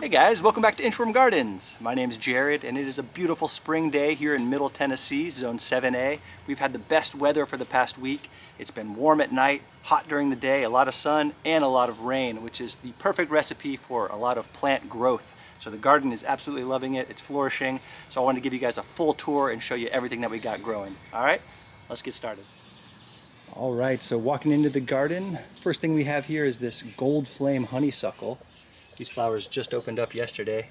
Hey guys, welcome back to Inchworm Gardens. My name is Jared and it is a beautiful spring day here in Middle Tennessee, Zone 7A. We've had the best weather for the past week. It's been warm at night, hot during the day, a lot of sun, and a lot of rain, which is the perfect recipe for a lot of plant growth. So the garden is absolutely loving it, it's flourishing. So I wanted to give you guys a full tour and show you everything that we got growing. All right, let's get started. All right, so walking into the garden, first thing we have here is this gold flame honeysuckle. These flowers just opened up yesterday.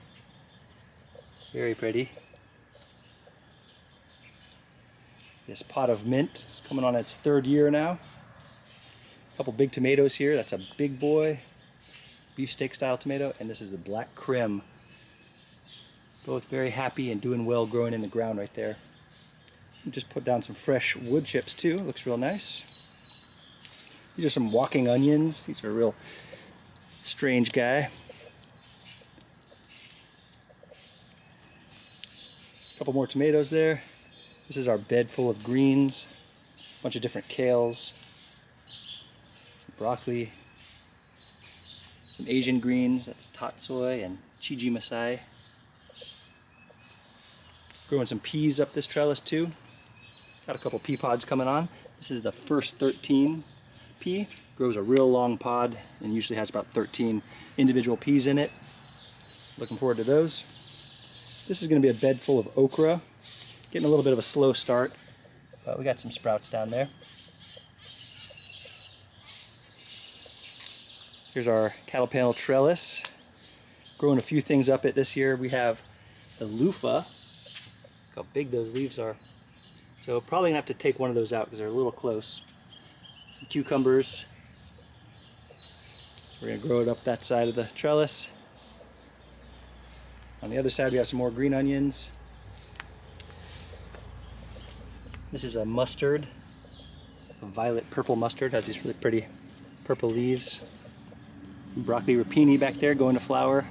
Very pretty. This pot of mint coming on its third year now. A couple big tomatoes here. That's a big boy beefsteak style tomato, and this is the black Krim. Both very happy and doing well growing in the ground right there. We just put down some fresh wood chips too. Looks real nice. These are some walking onions. These are a real strange guy. Couple more tomatoes there. This is our bed full of greens, a bunch of different kales, some broccoli, some Asian greens, that's tatsoi and chiji masai. Growing some peas up this trellis too. Got a couple pea pods coming on. This is the first 13 pea. Grows a real long pod and usually has about 13 individual peas in it. Looking forward to those. This is going to be a bed full of okra. Getting a little bit of a slow start, but we got some sprouts down there. Here's our cattle panel trellis. Growing a few things up it this year. We have the loofah. Look how big those leaves are. So probably gonna have to take one of those out because they're a little close. Some cucumbers. We're gonna grow it up that side of the trellis. On the other side we have some more green onions. This is a mustard, a violet purple mustard, has these really pretty purple leaves. Some broccoli rapini back there going to flower.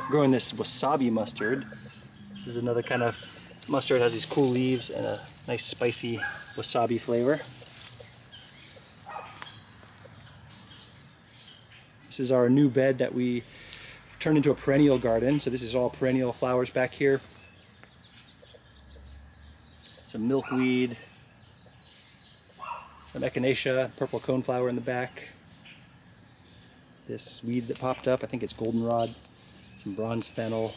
Growing this wasabi mustard. This is another kind of mustard, has these cool leaves and a nice spicy wasabi flavor. This is our new bed that we turned into a perennial garden. So this is all perennial flowers back here. Some milkweed, some echinacea, purple coneflower in the back. This weed that popped up, I think it's goldenrod, some bronze fennel.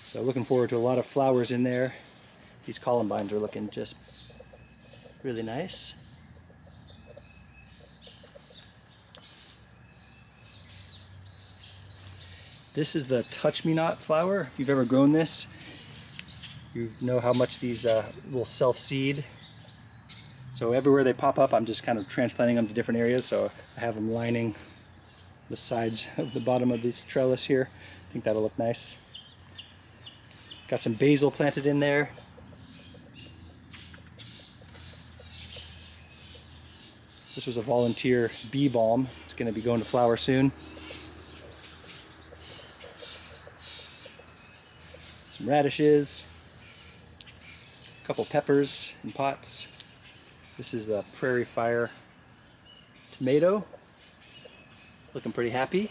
So looking forward to a lot of flowers in there. These columbines are looking just really nice. This is the touch-me-not flower. If you've ever grown this, you know how much these will self-seed. So everywhere they pop up, I'm just kind of transplanting them to different areas. So I have them lining the sides of the bottom of this trellis here. I think that'll look nice. Got some basil planted in there. This was a volunteer bee balm. It's going to be going to flower soon. Some radishes. A couple peppers in pots. This is a prairie fire tomato. It's looking pretty happy.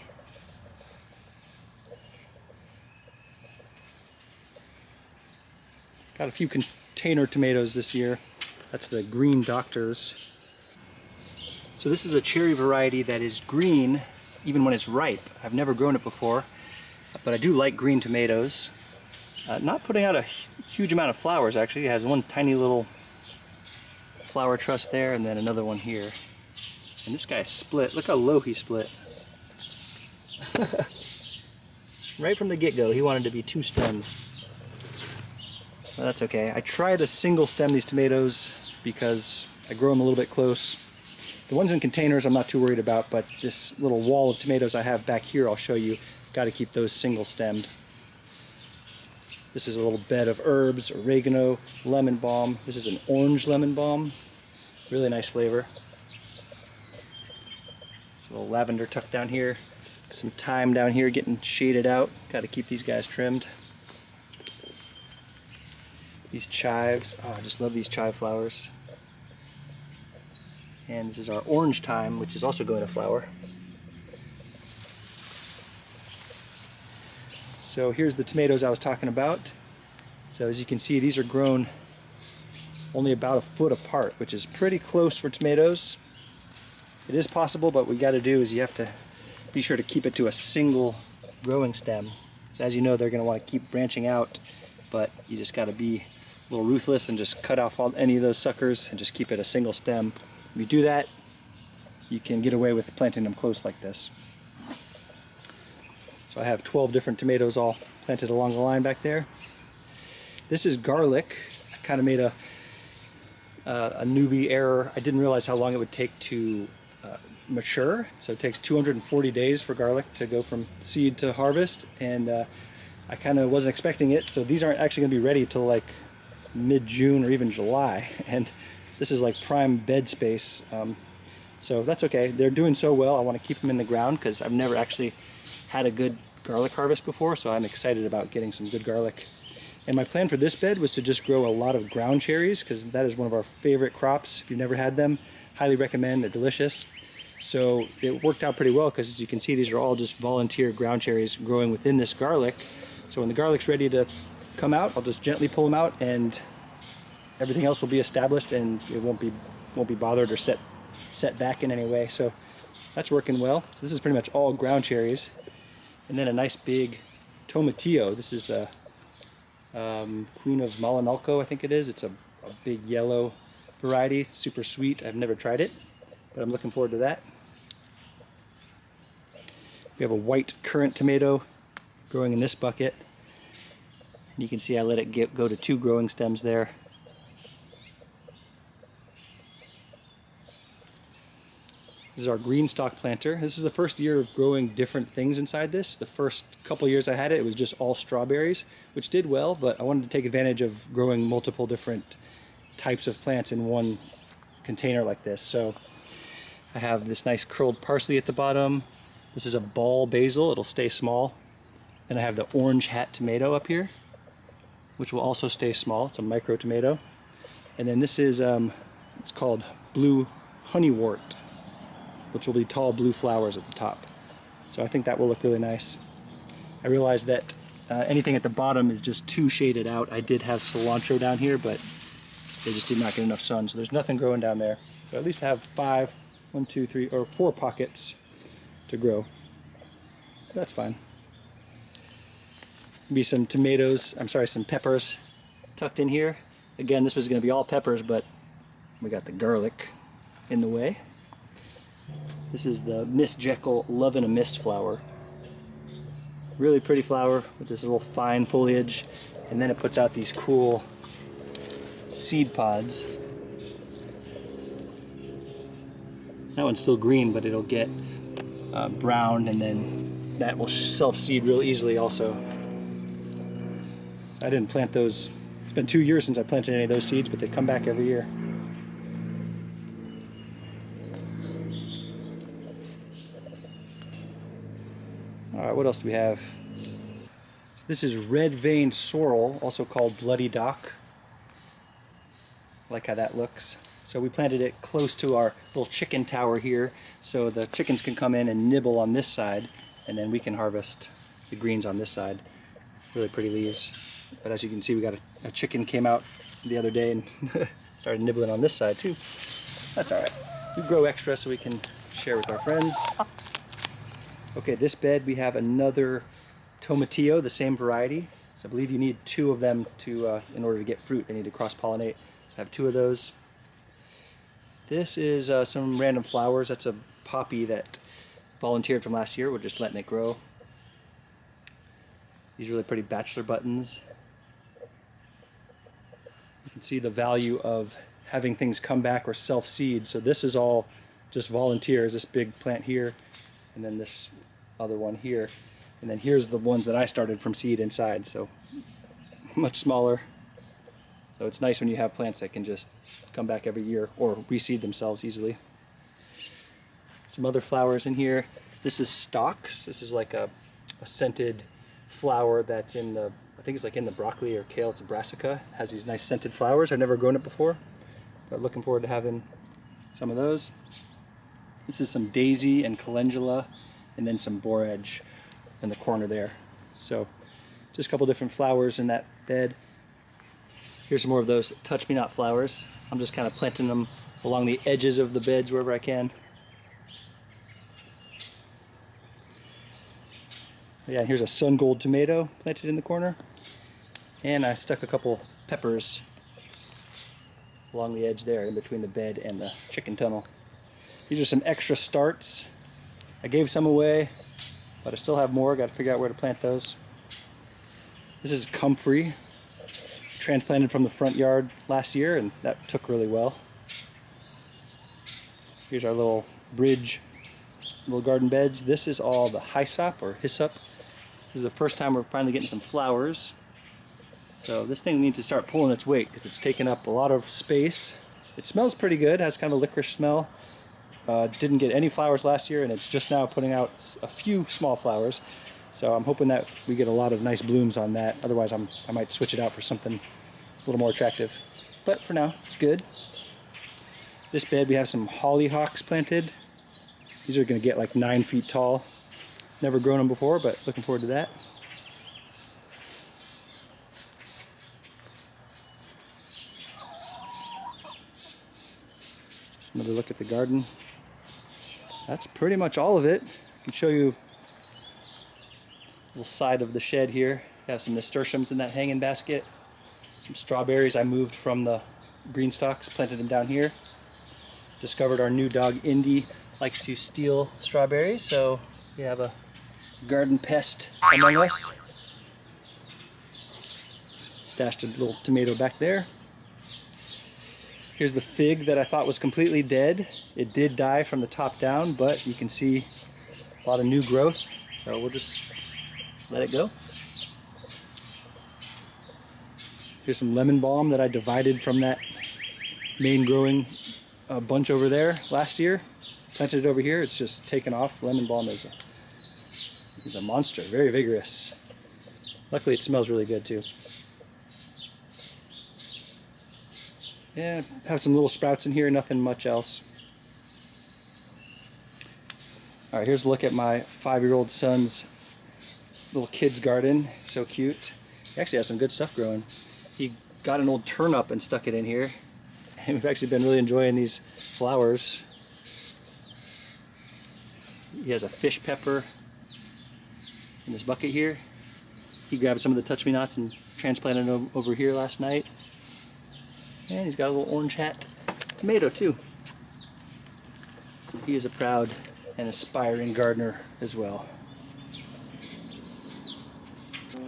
Got a few container tomatoes this year. That's the Green Doctors. So this is a cherry variety that is green even when it's ripe. I've never grown it before, but I do like green tomatoes. Not putting out a huge amount of flowers actually. It has one tiny little flower truss there and then another one here. And this guy split. Look how low he split. Right from the get-go, he wanted to be 2 stems. Well, that's okay. I try to single stem these tomatoes because I grow them a little bit close. The ones in containers I'm not too worried about, but this little wall of tomatoes I have back here, I'll show you. Got to keep those single stemmed. This is a little bed of herbs, oregano, lemon balm. This is an orange lemon balm. Really nice flavor. There's a little lavender tucked down here. Some thyme down here getting shaded out. Got to keep these guys trimmed. These chives. Oh, I just love these chive flowers. And this is our orange thyme, which is also going to flower. So here's the tomatoes I was talking about. So as you can see, these are grown only about a foot apart, which is pretty close for tomatoes. It is possible, but what you got to do is you have to be sure to keep it to a single growing stem. So as you know, they're going to want to keep branching out, but you just got to be a little ruthless and just cut off any of those suckers and just keep it a single stem. If you do that, you can get away with planting them close like this. So I have 12 different tomatoes all planted along the line back there. This is garlic. I kind of made a newbie error. I didn't realize how long it would take to mature. So it takes 240 days for garlic to go from seed to harvest, and I kind of wasn't expecting it. So these aren't actually going to be ready till like mid-June or even July, and this is like prime bed space. So that's okay. They're doing so well. I want to keep them in the ground because I've never actually had a good garlic harvest before, so I'm excited about getting some good garlic. And my plan for this bed was to just grow a lot of ground cherries because that is one of our favorite crops. If you've never had them, highly recommend. They're delicious. So it worked out pretty well because as you can see, these are all just volunteer ground cherries growing within this garlic. So when the garlic's ready to come out, I'll just gently pull them out and everything else will be established and it won't be bothered or set back in any way. So that's working well. So this is pretty much all ground cherries. And then a nice big tomatillo. This is the Queen of Malinalco, I think it is. It's a big yellow variety, super sweet. I've never tried it, but I'm looking forward to that. We have a white currant tomato growing in this bucket. And you can see I let it go to 2 growing stems there. This is our green stalk planter. This is the first year of growing different things inside this. The first couple years I had it, it was just all strawberries, which did well, but I wanted to take advantage of growing multiple different types of plants in one container like this. So I have this nice curled parsley at the bottom. This is a ball basil, it'll stay small. And I have the orange hat tomato up here, which will also stay small. It's a micro tomato. And then this is, it's called blue honeywort, which will be tall blue flowers at the top. So I think that will look really nice. I realized that anything at the bottom is just too shaded out. I did have cilantro down here, but they just did not get enough sun, so there's nothing growing down there. So at least have 4 pockets to grow. So that's fine. Be some tomatoes, some peppers tucked in here. Again, this was gonna be all peppers, but we got the garlic in the way. This is the Miss Jekyll Love in a Mist flower. Really pretty flower with this little fine foliage, and then it puts out these cool seed pods. That one's still green, but it'll get brown, and then that will self-seed real easily also. I didn't plant those. It's been 2 years since I planted any of those seeds, but they come back every year. Alright, what else do we have? So this is red-veined sorrel, also called bloody dock. I like how that looks. So we planted it close to our little chicken tower here, so the chickens can come in and nibble on this side, and then we can harvest the greens on this side. Really pretty leaves. But as you can see, we got a chicken came out the other day and started nibbling on this side too. That's alright. We grow extra so we can share with our friends. Okay, this bed we have another tomatillo, the same variety. So I believe you need 2 of them to, in order to get fruit. They need to cross-pollinate. I have 2 of those. This is some random flowers. That's a poppy that volunteered from last year. We're just letting it grow. These really pretty bachelor buttons. You can see the value of having things come back or self-seed. So this is all just volunteers, this big plant here, and then this other one here. And then here's the ones that I started from seed inside, so much smaller. So it's nice when you have plants that can just come back every year or reseed themselves easily. Some other flowers in here. This is stocks. This is like a scented flower that's in the, I think it's like in the broccoli or kale. It's a brassica. It has these nice scented flowers. I've never grown it before, but looking forward to having some of those. This is some daisy and calendula, and then some borage in the corner there. So Just a couple different flowers in that bed. Here's some more of those touch-me-not flowers. I'm just kind of planting them along the edges of the beds wherever I can. Yeah, here's a sun gold tomato planted in the corner. And I stuck a couple peppers along the edge there in between the bed and the chicken tunnel. These are some extra starts. I gave some away, but I still have more. Got to figure out where to plant those. This is comfrey, transplanted from the front yard last year, and that took really well. Here's our little bridge, little garden beds. This is all the hyssop or hyssop. This is the first time we're finally getting some flowers. So this thing needs to start pulling its weight because it's taken up a lot of space. It smells pretty good, has kind of a licorice smell. Didn't get any flowers last year, and it's just now putting out a few small flowers. So I'm hoping that we get a lot of nice blooms on that. Otherwise I might switch it out for something a little more attractive. But for now, it's good. This bed we have some hollyhocks planted. These are going to get like 9 feet tall. Never grown them before, but looking forward to that. Just another look at the garden. That's pretty much all of it. I can show you a little side of the shed here. I have some nasturtiums in that hanging basket. Some strawberries I moved from the green stalks, planted them down here. Discovered our new dog Indy likes to steal strawberries, so we have a garden pest among us. Stashed a little tomato back there. Here's the fig that I thought was completely dead. It did die from the top down, but you can see a lot of new growth, so we'll just let it go. Here's some lemon balm that I divided from that main growing bunch over there last year. Planted it over here. It's just taken off. Lemon balm is a monster, very vigorous. Luckily it smells really good too. Yeah, have some little sprouts in here, nothing much else. Alright, here's a look at my 5-year-old son's little kid's garden. So cute. He actually has some good stuff growing. He got an old turnip and stuck it in here. And we've actually been really enjoying these flowers. He has a fish pepper in this bucket here. He grabbed some of the touch-me-nots and transplanted them over here last night. And he's got a little orange hat tomato too. He is a proud and aspiring gardener as well.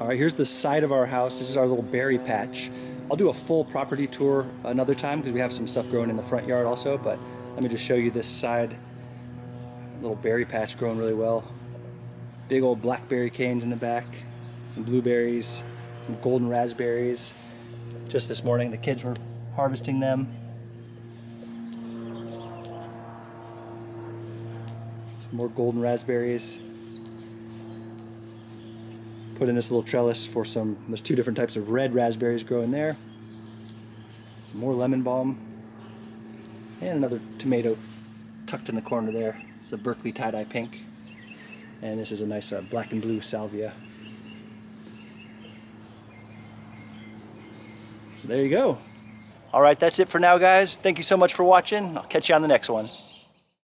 Alright, here's the side of our house. This is our little berry patch. I'll do a full property tour another time because we have some stuff growing in the front yard also, but let me just show you this side. Little berry patch growing really well. Big old blackberry canes in the back, some blueberries, some golden raspberries. Just this morning the kids were harvesting them. Some more golden raspberries. Put in this little trellis for there's 2 different types of red raspberries growing there. Some more lemon balm. And another tomato tucked in the corner there. It's a Berkeley tie-dye pink. And this is a nice black and blue salvia. So there you go. All right, that's it for now, guys. Thank you so much for watching. I'll catch you on the next one.